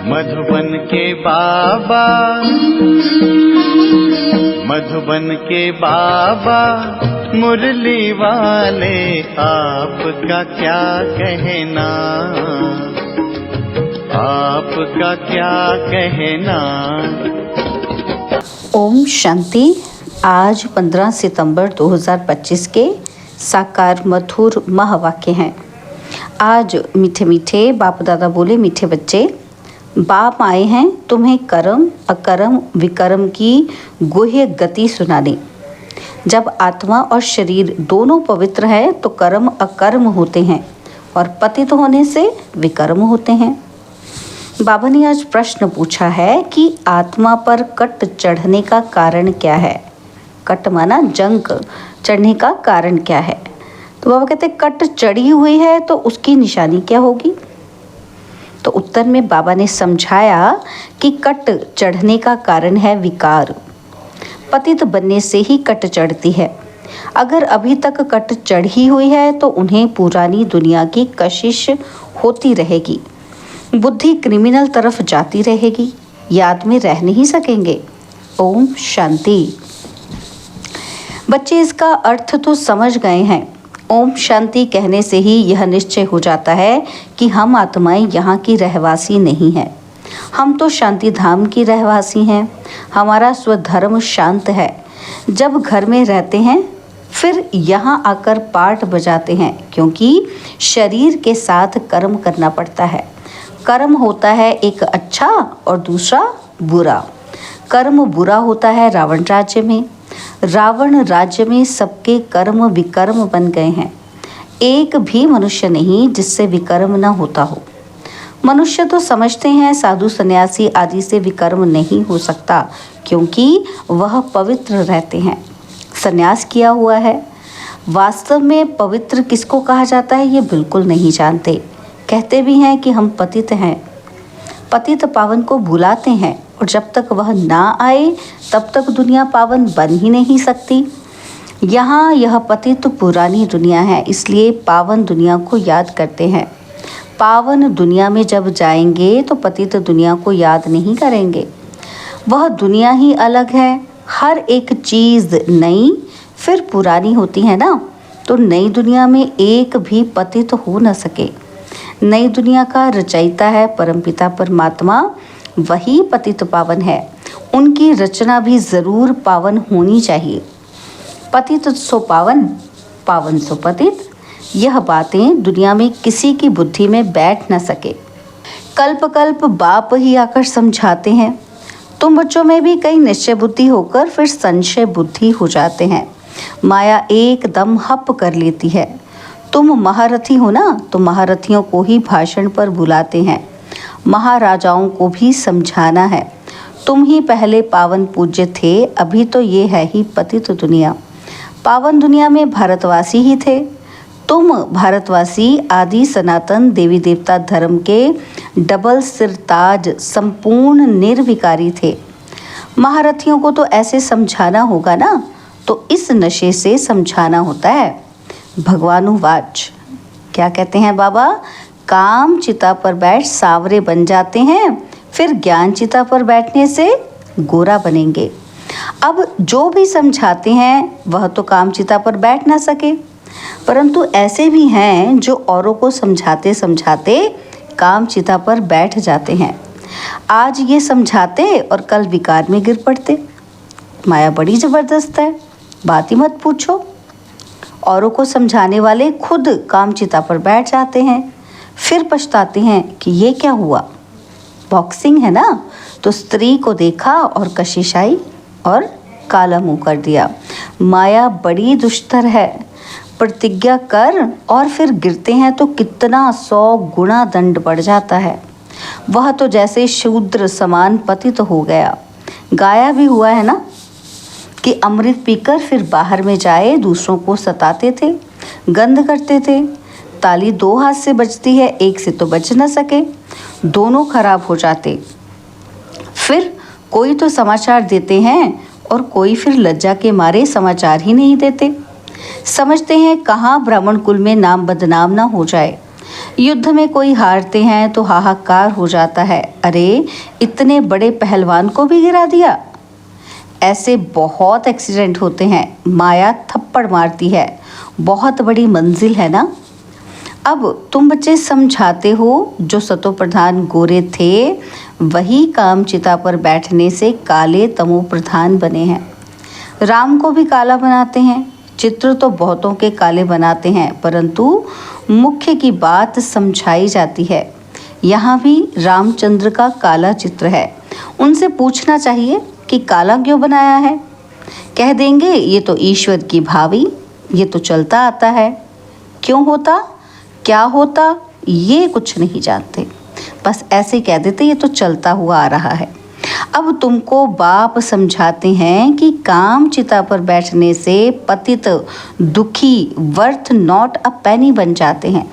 मधुबन के बाबा, मधुबन के बाबा मुरली वाले, आपका क्या कहना, आपका क्या कहना। ओम शांति। आज 15 सितंबर 2025 के साकार मधुर महावाक्य हैं। आज मीठे मीठे बाप दादा बोले, मीठे बच्चे, बाप आए हैं तुम्हें कर्म अकर्म विकर्म की गुह्य गति सुनाने। जब आत्मा और शरीर दोनों पवित्र है तो कर्म अकर्म होते हैं और पतित होने से विकर्म होते हैं। बाबा ने आज प्रश्न पूछा है कि आत्मा पर कट चढ़ने का कारण क्या है। कट माना जंग, चढ़ने का कारण क्या है। तो बाबा कहते कट चढ़ी हुई है तो उसकी निशानी क्या होगी। तो उत्तर में बाबा ने समझाया कि कट चढ़ने का कारण है विकार। पतित बनने से ही कट चढ़ती है। अगर अभी तक कट चढ़ी हुई है तो उन्हें पुरानी दुनिया की कशिश होती रहेगी। बुद्धि क्रिमिनल तरफ जाती रहेगी, याद में रह नहीं सकेंगे। ओम शांति। बच्चे इसका अर्थ तो समझ गए हैं। ओम शांति कहने से ही यह निश्चय हो जाता है कि हम आत्माएं यहाँ की रहवासी नहीं हैं। हम तो शांति धाम की रहवासी हैं। हमारा स्वधर्म शांत है। जब घर में रहते हैं फिर यहाँ आकर पाठ बजाते हैं, क्योंकि शरीर के साथ कर्म करना पड़ता है। कर्म होता है एक अच्छा और दूसरा बुरा। कर्म बुरा होता है रावण राज्य में। रावण राज्य में सबके कर्म विकर्म बन गए हैं। एक भी मनुष्य नहीं जिससे विकर्म न होता हो। मनुष्य तो समझते हैं साधु सन्यासी आदि से विकर्म नहीं हो सकता, क्योंकि वह पवित्र रहते हैं, सन्यास किया हुआ है। वास्तव में पवित्र किसको कहा जाता है ये बिल्कुल नहीं जानते। कहते भी हैं कि हम पतित हैं। पतित पावन को बुलाते हैं और जब तक वह ना आए तब तक दुनिया पावन बन ही नहीं सकती। यहाँ यह पतित पुरानी दुनिया है, इसलिए पावन दुनिया को याद करते हैं। पावन दुनिया में जब जाएंगे तो पतित दुनिया को याद नहीं करेंगे। वह दुनिया ही अलग है। हर एक चीज़ नई फिर पुरानी होती है ना, तो नई दुनिया में एक भी पतित हो न सके। नई दुनिया का रचयिता है परमपिता परमात्मा, वही पतित पावन है। उनकी रचना भी ज़रूर पावन होनी चाहिए। पतित सो पावन, पावन सो पतित। यह बातें दुनिया में किसी की बुद्धि में बैठ न सके। कल्प कल्प बाप ही आकर समझाते हैं। तुम बच्चों में भी कई निश्चय बुद्धि होकर फिर संशय बुद्धि हो जाते हैं। माया एकदम हप कर लेती है। तुम महारथी हो ना, तो महारथियों को ही भाषण पर बुलाते हैं। महाराजाओं को भी समझाना है। तुम ही पहले पावन पूज्य थे, अभी तो ये है ही पतित दुनिया। पावन दुनिया में भारतवासी ही थे। तुम भारतवासी आदि सनातन देवी देवता धर्म के डबल सिरताज संपूर्ण निर्विकारी थे। महारथियों को तो ऐसे समझाना होगा ना, तो इस नशे से समझाना होता है। भगवानुवाच क्या कहते हैं बाबा, काम चिता पर बैठ सावरे बन जाते हैं, फिर ज्ञान चिता पर बैठने से गोरा बनेंगे। अब जो भी समझाते हैं वह तो काम चिता पर बैठ ना सके, परंतु ऐसे भी हैं जो औरों को समझाते समझाते काम चिता पर बैठ जाते हैं। आज ये समझाते और कल विकार में गिर पड़ते। माया बड़ी ज़बरदस्त है, बात ही मत पूछो। औरों को समझाने वाले खुद काम चिता पर बैठ जाते हैं, फिर पछताते हैं कि ये क्या हुआ। बॉक्सिंग है ना, तो स्त्री को देखा और कशिश आई और काला मुंह कर दिया। माया बड़ी दुष्टर है। प्रतिज्ञा कर और फिर गिरते हैं तो कितना 100 गुना दंड बढ़ जाता है। वह तो जैसे शूद्र समान पतित हो गया। गाया भी हुआ है ना कि अमृत पीकर फिर बाहर में जाए दूसरों को सताते थे, गंध करते थे। ताली 2 हाथ से बजती है, एक से तो बज न सके, दोनों खराब हो जाते। फिर कोई तो समाचार देते हैं और कोई फिर लज्जा के मारे समाचार ही नहीं देते। समझते हैं कहाँ ब्राह्मण कुल में नाम बदनाम ना हो जाए। युद्ध में कोई हारते हैं तो हाहाकार हो जाता है, अरे इतने बड़े पहलवान को भी गिरा दिया। ऐसे बहुत एक्सीडेंट होते हैं, माया थप्पड़ मारती है, बहुत बड़ी मंजिल है ना। अब तुम बच्चे समझाते हो जो सतो प्रधान गोरे थे वही काम चिता पर बैठने से काले तमो प्रधान बने हैं। राम को भी काला बनाते हैं, चित्र तो बहुतों के काले बनाते हैं, परंतु मुख्य की बात समझाई जाती है। यहाँ भी रामचंद्र का काला चित्र है। उनसे पूछना चाहिए कि काला क्यों बनाया है। कह देंगे ये तो ईश्वर की भावी, ये तो चलता आता है। क्यों होता, क्या होता, ये कुछ नहीं जानते, बस ऐसे कह देते ये तो चलता हुआ आ रहा है। अब तुमको बाप समझाते हैं कि काम चिता पर बैठने से पतित दुखी वर्थ नॉट अ पेनी बन जाते हैं।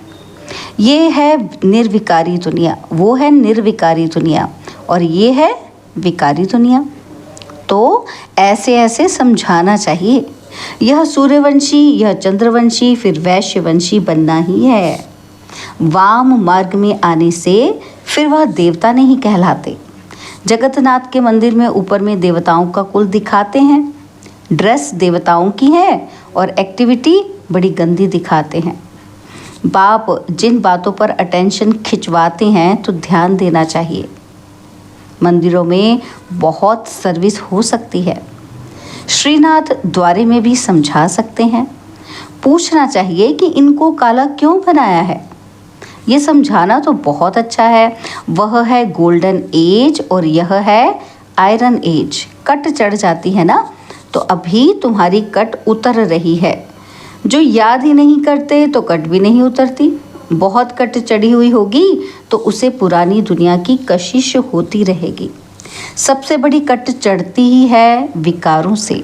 ये है निर्विकारी दुनिया, वो है निर्विकारी दुनिया, और ये है विकारी दुनिया। तो ऐसे ऐसे समझाना चाहिए। यह सूर्यवंशी, यह चंद्रवंशी, फिर वैश्यवंशी बनना ही है। वाम मार्ग में आने से फिर वह देवता नहीं कहलाते। जगन्नाथ के मंदिर में ऊपर में देवताओं का कुल दिखाते हैं, ड्रेस देवताओं की है और एक्टिविटी बड़ी गंदी दिखाते हैं। बाप जिन बातों पर अटेंशन खिंचवाते हैं तो ध्यान देना चाहिए। मंदिरों में बहुत सर्विस हो सकती है, श्रीनाथ द्वारे में भी समझा सकते हैं। पूछना चाहिए कि इनको काला क्यों बनाया है। ये समझाना तो बहुत अच्छा है। वह है गोल्डन एज और यह है आयरन एज। कट चढ़ जाती है ना, तो अभी तुम्हारी कट उतर रही है। जो याद ही नहीं करते तो कट भी नहीं उतरती। बहुत कट चढ़ी हुई होगी तो उसे पुरानी दुनिया की कशिश होती रहेगी। सबसे बड़ी कट चढ़ती ही है विकारों से।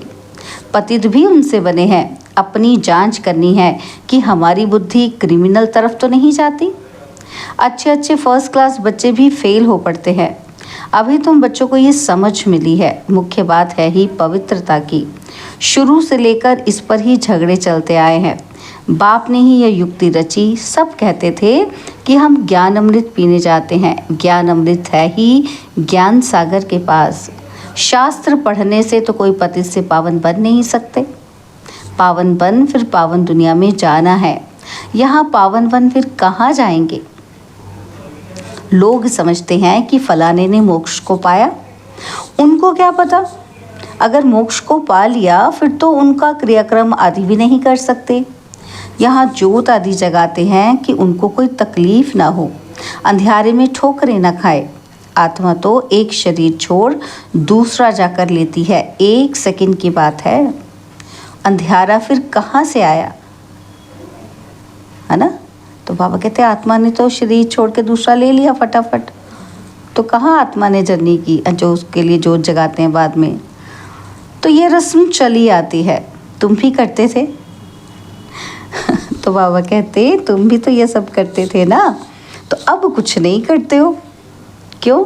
पतित भी उनसे बने हैं। अपनी जांच करनी है कि हमारी बुद्धि क्रिमिनल तरफ तो नहीं जाती। अच्छे अच्छे फर्स्ट क्लास बच्चे भी फेल हो पड़ते हैं। अभी तुम बच्चों को ये समझ मिली है। मुख्य बात है ही पवित्रता की। शुरू से लेकर इस पर ही झगड़े चलते आए हैं। बाप ने ही यह युक्ति रची। सब कहते थे कि हम ज्ञान अमृत पीने जाते हैं। ज्ञान अमृत है ही ज्ञान सागर के पास। शास्त्र पढ़ने से तो कोई पतित से पावन बन नहीं सकते। पावन बन फिर पावन दुनिया में जाना है। यहाँ पावन बन फिर कहाँ जाएंगे। लोग समझते हैं कि फलाने ने मोक्ष को पाया। उनको क्या पता, अगर मोक्ष को पा लिया फिर तो उनका क्रियाक्रम आदि भी नहीं कर सकते। यहाँ जोत आदि जगाते हैं कि उनको कोई तकलीफ ना हो, अंधियारे में ठोकरें न खाए। आत्मा तो एक शरीर छोड़ दूसरा जाकर लेती है, 1 सेकंड की बात है। अंधियारा फिर कहाँ से आया, है ना। तो बाबा कहते हैं आत्मा ने तो शरीर छोड़ के दूसरा ले लिया फटाफट। तो कहाँ आत्मा ने जर्नी की, जो उसके लिए जोत जगाते हैं बाद में। तो ये रस्म चली आती है, तुम भी करते थे। तो बाबा कहते तुम भी तो ये सब करते थे ना, तो अब कुछ नहीं करते हो। क्यों?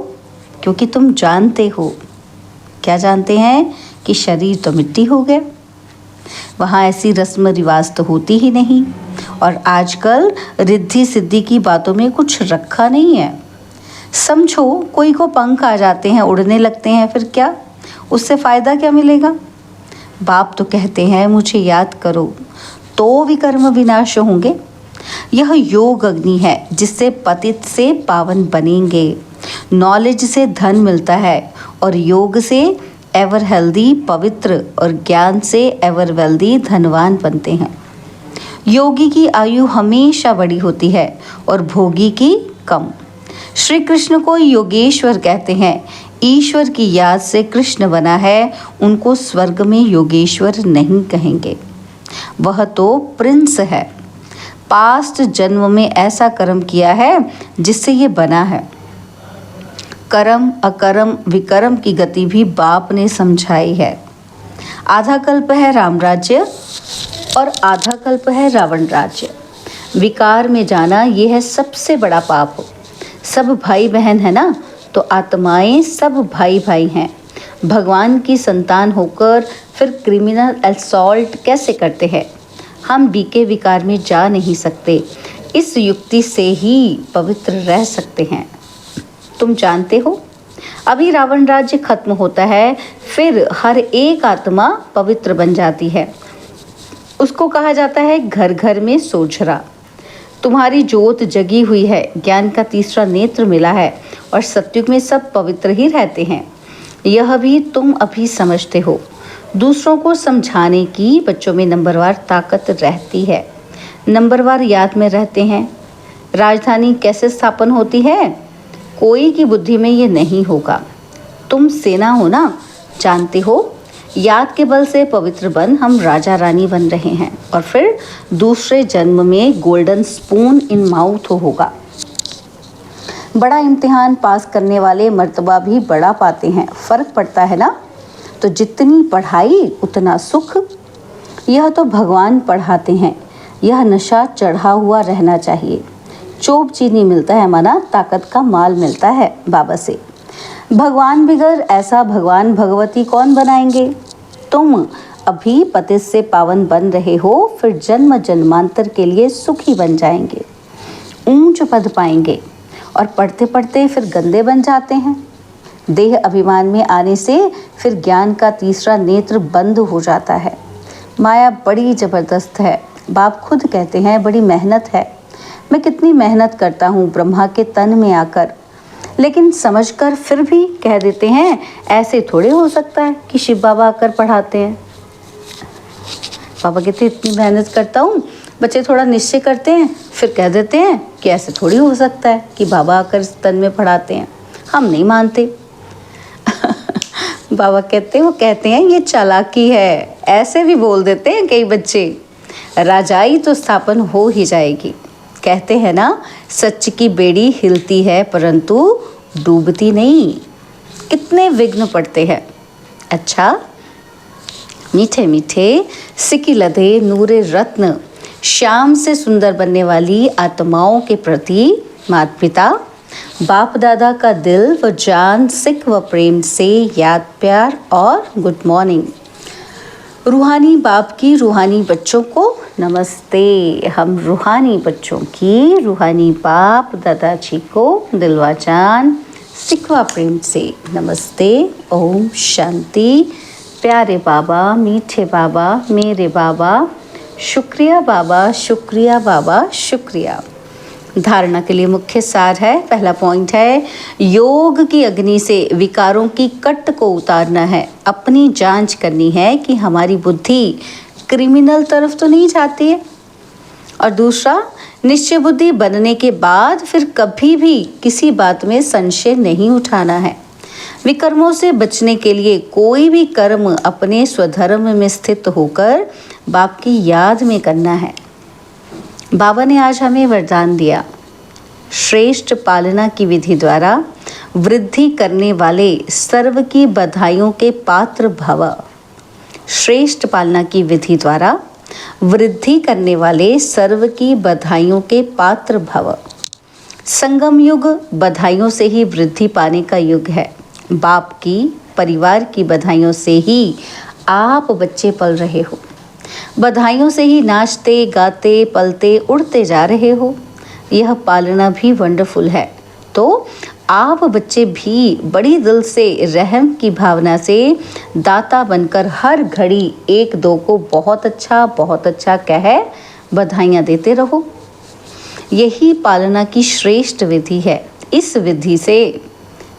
क्योंकि तुम जानते हो। क्या जानते हैं? कि शरीर तो मिट्टी हो गया। वहाँ ऐसी रस्म रिवाज तो होती ही नहीं। और आजकल रिद्धि सिद्धि की बातों में कुछ रखा नहीं है। समझो कोई को पंख आ जाते हैं, उड़ने लगते हैं, फिर क्या, उससे फ़ायदा क्या मिलेगा। बाप तो कहते हैं मुझे याद करो तो विकर्म विनाश होंगे। यह योग अग्नि है जिससे पतित से पावन बनेंगे। नॉलेज से धन मिलता है और योग से एवर हेल्दी पवित्र और ज्ञान से एवर वेल्दी धनवान बनते हैं। योगी की आयु हमेशा बड़ी होती है और भोगी की कम। श्री कृष्ण को योगेश्वर कहते हैं। ईश्वर की याद से कृष्ण बना है, उनको स्वर्ग में योगेश्वर नहीं कहेंगे। वह तो प्रिंस है। पास्ट जन्म में ऐसा कर्म किया है जिससे ये बना है। कर्म अकर्म विकर्म की गति भी बाप ने समझाई है। आधा कल्प है राम राज्य और आधा कल्प है रावण राज्य। विकार में जाना ये है सबसे बड़ा पाप। सब भाई बहन है ना, तो आत्माएं सब भाई भाई हैं। भगवान की संतान होकर फिर क्रिमिनल असॉल्ट कैसे करते हैं। हम बीके विकार में जा नहीं सकते। इस युक्ति से ही पवित्र रह सकते हैं। तुम जानते हो, अभी रावण राज्य खत्म होता है, फिर हर एक आत्मा पवित्र बन जाती है। उसको कहा जाता है घर घर में सोझरा। तुम्हारी जोत जगी हुई है, ज्ञान का तीसरा नेत्र मिला है और सत्युग में सब पवित्र ही रहते हैं। यह भी तुम अभी समझते हो। दूसरों को समझाने की बच्चों में नंबरवार ताकत रहती है, नंबरवार याद में रहते हैं। राजधानी कैसे स्थापन होती है, कोई की बुद्धि में ये नहीं होगा। तुम सेना हो ना, जानते हो, याद के बल से पवित्र बन हम राजा रानी बन रहे हैं और फिर दूसरे जन्म में गोल्डन स्पून इन माउथ होगा। बड़ा इम्तिहान पास करने वाले मर्तबा भी बड़ा पाते हैं, फर्क पड़ता है ना। तो जितनी पढ़ाई उतना सुख, यह तो भगवान पढ़ाते हैं। यह नशा चढ़ा हुआ रहना चाहिए। चोप चीनी मिलता है माना ताकत का माल मिलता है बाबा से। भगवान बिगर ऐसा भगवान भगवती कौन बनाएंगे। तुम अभी पतित से पावन बन रहे हो, फिर जन्म जन्मांतर के लिए सुखी बन जाएंगे, ऊंच पद पाएंगे और पढ़ते पढ़ते फिर गंदे बन जाते हैं। देह अभिमान में आने से फिर ज्ञान का तीसरा नेत्र बंद हो जाता है। माया बड़ी जबरदस्त है। बाप खुद कहते हैं बड़ी मेहनत है। मैं कितनी मेहनत करता हूँ ब्रह्मा के तन में आकर, लेकिन समझकर फिर भी कह देते हैं ऐसे थोड़े हो सकता है कि शिव बाबा आकर पढ़ाते हैं। पापा कहते इतनी मेहनत करता हूँ, बच्चे थोड़ा निश्चय करते हैं, फिर कह देते हैं कि ऐसे थोड़ी हो सकता है कि बाबा आकर तन में पढ़ाते हैं। हम नहीं मानते। बाबा कहते हैं ये चालाकी है। ऐसे भी बोल देते हैं कई बच्चे। राजाई तो स्थापन हो ही जाएगी। कहते हैं ना, सच की बेड़ी हिलती है परंतु डूबती नहीं। कितने विघ्न पड़ते हैं। अच्छा, मीठे मीठे सिकी लधे नूरे रत्न श्याम से सुंदर बनने वाली आत्माओं के प्रति माता पिता बाप दादा का दिल व जान सिख व प्रेम से याद प्यार और गुड मॉर्निंग। रूहानी बाप की रूहानी बच्चों को नमस्ते। हम रूहानी बच्चों की रूहानी बाप दादाजी को दिलवा जान सिखवा प्रेम से नमस्ते। ओम शांति। प्यारे बाबा, मीठे बाबा, मेरे बाबा, शुक्रिया बाबा, शुक्रिया बाबा, शुक्रिया। धारणा के लिए मुख्य सार है। पहला पॉइंट है, योग की अग्नि से विकारों की कट को उतारना है। अपनी जांच करनी है कि हमारी बुद्धि क्रिमिनल तरफ तो नहीं जाती है। और दूसरा, निश्चय बुद्धि बनने के बाद फिर कभी भी किसी बात में संशय नहीं उठाना है। विकर्मों से बचने के लिए कोई भी कर्म अपने स्वधर्म में स्थित होकर बाप की याद में करना है। बाबा ने आज हमें वरदान दिया, श्रेष्ठ पालना की विधि द्वारा वृद्धि करने वाले सर्व की बधाइयों के पात्र भव। श्रेष्ठ पालना की विधि द्वारा वृद्धि करने वाले सर्व की बधाइयों के पात्र भव। संगम युग बधाइयों से ही वृद्धि पाने का युग है। बाप की, परिवार की बधाइयों से ही आप बच्चे पल रहे हो। बधाइयों से ही नाचते गाते पलते उड़ते जा रहे हो। यह पालना भी वंडरफुल है। तो आप बच्चे भी बड़ी दिल से रहम की भावना से दाता बनकर हर घड़ी एक दो को बहुत अच्छा कह बधाइयाँ देते रहो। यही पालना की श्रेष्ठ विधि है। इस विधि से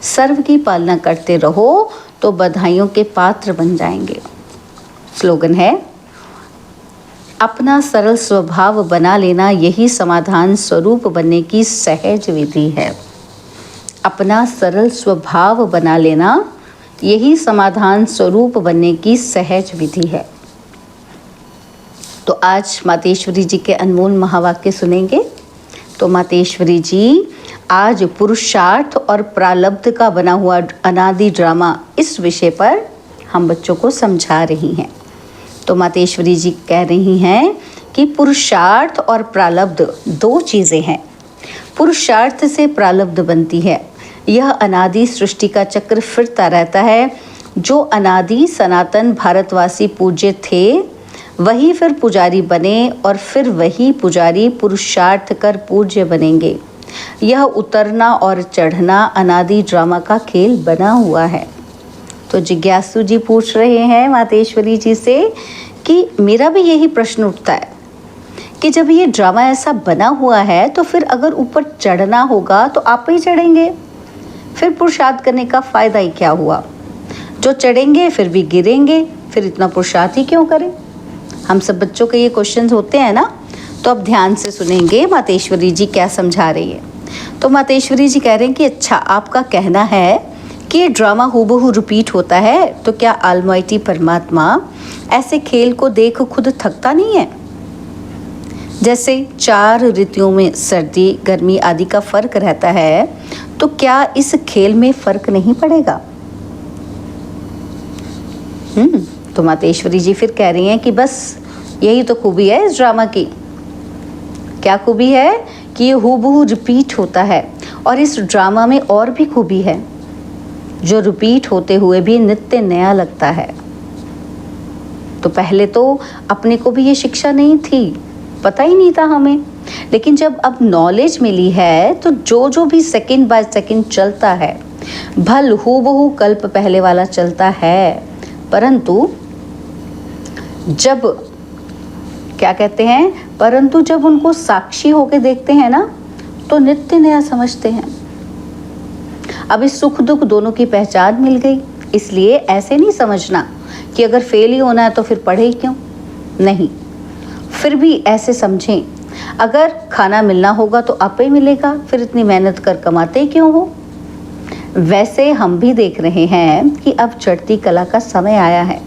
सर्व की पालना करते रहो तो बधाइयों के पात्र बन जाएंगे। स्लोगन है, अपना सरल स्वभाव बना लेना यही समाधान स्वरूप बनने की सहज विधि है। अपना सरल स्वभाव बना लेना यही समाधान स्वरूप बनने की सहज विधि है। तो आज मातेश्वरी जी के अनमोल महावाक्य सुनेंगे। तो मातेश्वरी जी आज पुरुषार्थ और प्रारब्ध का बना हुआ अनादि ड्रामा, इस विषय पर हम बच्चों को समझा रही हैं। तो मातेश्वरी जी कह रही हैं कि पुरुषार्थ और प्रारब्ध दो चीज़ें हैं। पुरुषार्थ से प्रारब्ध बनती है। यह अनादि सृष्टि का चक्र फिरता रहता है। जो अनादि सनातन भारतवासी पूज्य थे, वही फिर पुजारी बने और फिर वही पुजारी पुरुषार्थ कर पूज्य बनेंगे। यह उतरना और चढ़ना अनादि ड्रामा का खेल बना हुआ है। तो जिज्ञासु जी पूछ रहे हैं मातेश्वरी जी से कि मेरा भी यही प्रश्न उठता है कि जब ये ड्रामा ऐसा बना हुआ है तो फिर अगर ऊपर चढ़ना होगा तो आप ही चढ़ेंगे, फिर पुरुषार्थ करने का फ़ायदा ही क्या हुआ? जो चढ़ेंगे फिर भी गिरेंगे, फिर इतना पुरुषार्थ ही क्यों करें? हम सब बच्चों के ये क्वेश्चंस होते हैं ना, तो अब ध्यान से सुनेंगे मातेश्वरी जी क्या समझा रही है। तो मातेश्वरी जी कह रहे हैं कि अच्छा, आपका कहना है कि ये ड्रामा हूबहू रिपीट होता है, तो क्या ऑलमाइटी परमात्मा ऐसे खेल को देख खुद थकता नहीं है? जैसे 4 ऋतुओं में सर्दी, गर्मी आदि का फर्क रहता है, तो क्या इस खेल में फर्क नहीं पड़ेगा? तो मातेश्वरी जी फिर कह रही हैं कि बस यही तो खूबी है इस ड्रामा की। क्या खूबी है? कि ये हूबहू रिपीट होता है, और इस ड्रामा में और भी खूबी है, जो रिपीट होते हुए भी नित्य नया लगता है। तो पहले तो अपने को भी ये शिक्षा नहीं थी, पता ही नहीं था हमें, लेकिन जब अब नॉलेज मिली है तो जो जो भी सेकंड बाय सेकंड चलता है, भल हूबहू कल्प पहले वाला चलता है, परंतु जब क्या कहते हैं, परंतु जब उनको साक्षी होके देखते हैं ना, तो नित्य नया समझते हैं। अब इस सुख दुख दोनों की पहचान मिल गई, इसलिए ऐसे नहीं समझना कि अगर फेल ही होना है तो फिर पढ़े ही क्यों। नहीं, फिर भी ऐसे समझें, अगर खाना मिलना होगा तो आपे ही मिलेगा, फिर इतनी मेहनत कर कमाते ही क्यों हो। वैसे हम भी देख रहे हैं कि अब चढ़ती कला का समय आया है,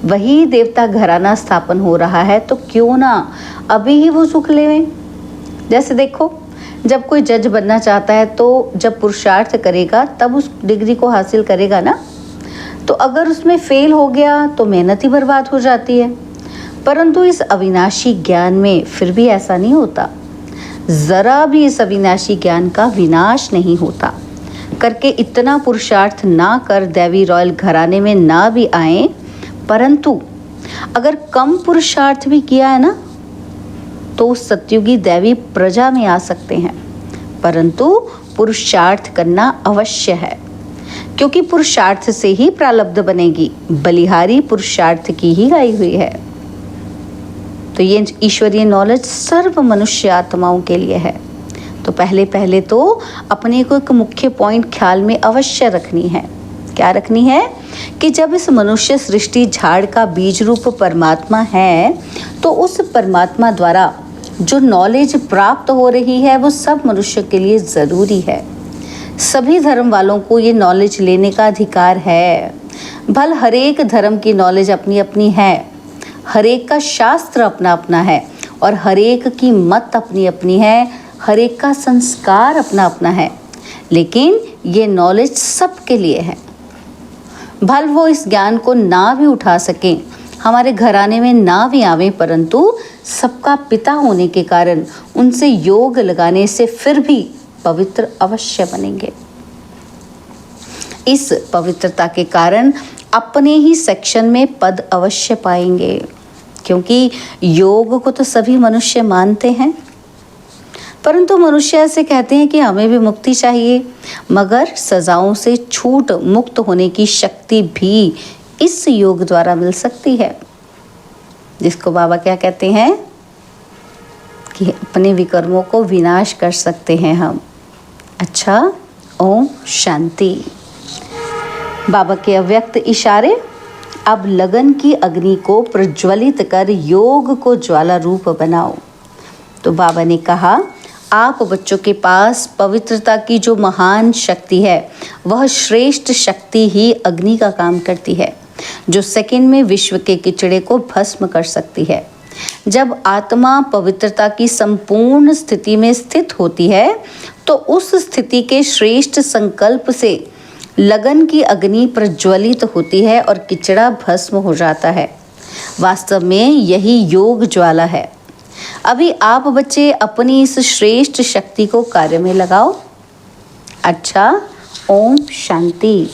वही देवता घराना स्थापन हो रहा है, तो क्यों ना अभी ही वो सुख लेवें। जैसे देखो, जब कोई जज बनना चाहता है तो जब पुरुषार्थ करेगा तब उस डिग्री को हासिल करेगा ना। तो अगर उसमें फेल हो गया तो मेहनत ही बर्बाद हो जाती है। परंतु इस अविनाशी ज्ञान में फिर भी ऐसा नहीं होता, जरा भी इस अविनाशी ज्ञान का विनाश नहीं होता। करके इतना पुरुषार्थ ना कर दैवी रॉयल घराने में ना भी आए, परंतु अगर कम पुरुषार्थ भी किया है ना, तो उस सतयुगी दैवी प्रजा में आ सकते हैं। परंतु पुरुषार्थ करना अवश्य है, क्योंकि पुरुषार्थ से ही प्रारब्ध बनेगी। बलिहारी पुरुषार्थ की ही गाई हुई है। तो ये ईश्वरीय नॉलेज सर्व मनुष्य आत्माओं के लिए है। तो पहले तो अपने को एक मुख्य पॉइंट ख्याल में अवश्य रखनी है। क्या रखनी है? कि जब इस मनुष्य सृष्टि झाड़ का बीज रूप परमात्मा है, तो उस परमात्मा द्वारा जो नॉलेज प्राप्त हो रही है वो सब मनुष्य के लिए ज़रूरी है। सभी धर्म वालों को ये नॉलेज लेने का अधिकार है। भल हर एक धर्म की नॉलेज अपनी अपनी है, हर एक का शास्त्र अपना अपना है, और हर एक की मत अपनी अपनी है, हर एक का संस्कार अपना अपना है, लेकिन ये नॉलेज सबके लिए है। भल वो इस ज्ञान को ना भी उठा सकें, हमारे घराने में ना भी आवें, परंतु सबका पिता होने के कारण उनसे योग लगाने से फिर भी पवित्र अवश्य बनेंगे। इस पवित्रता के कारण अपने ही सेक्शन में पद अवश्य पाएंगे, क्योंकि योग को तो सभी मनुष्य मानते हैं। परंतु मनुष्य ऐसे कहते हैं कि हमें भी मुक्ति चाहिए, मगर सजाओं से छूट मुक्त होने की शक्ति भी इस योग द्वारा मिल सकती है, जिसको बाबा क्या कहते हैं कि अपने विकर्मों को विनाश कर सकते हैं हम। अच्छा, ओम शांति। बाबा के अव्यक्त इशारे। अब लगन की अग्नि को प्रज्वलित कर योग को ज्वाला रूप बनाओ। तो बाबा ने कहा, आप बच्चों के पास पवित्रता की जो महान शक्ति है, वह श्रेष्ठ शक्ति ही अग्नि का काम करती है, जो सेकंड में विश्व के किचड़े को भस्म कर सकती है। जब आत्मा पवित्रता की संपूर्ण स्थिति में स्थित होती है, तो उस स्थिति के श्रेष्ठ संकल्प से लगन की अग्नि प्रज्वलित होती है और किचड़ा भस्म हो जाता है। वास्तव में यही योग ज्वाला है। अभी आप बच्चे अपनी इस श्रेष्ठ शक्ति को कार्य में लगाओ। अच्छा, ओम शांति।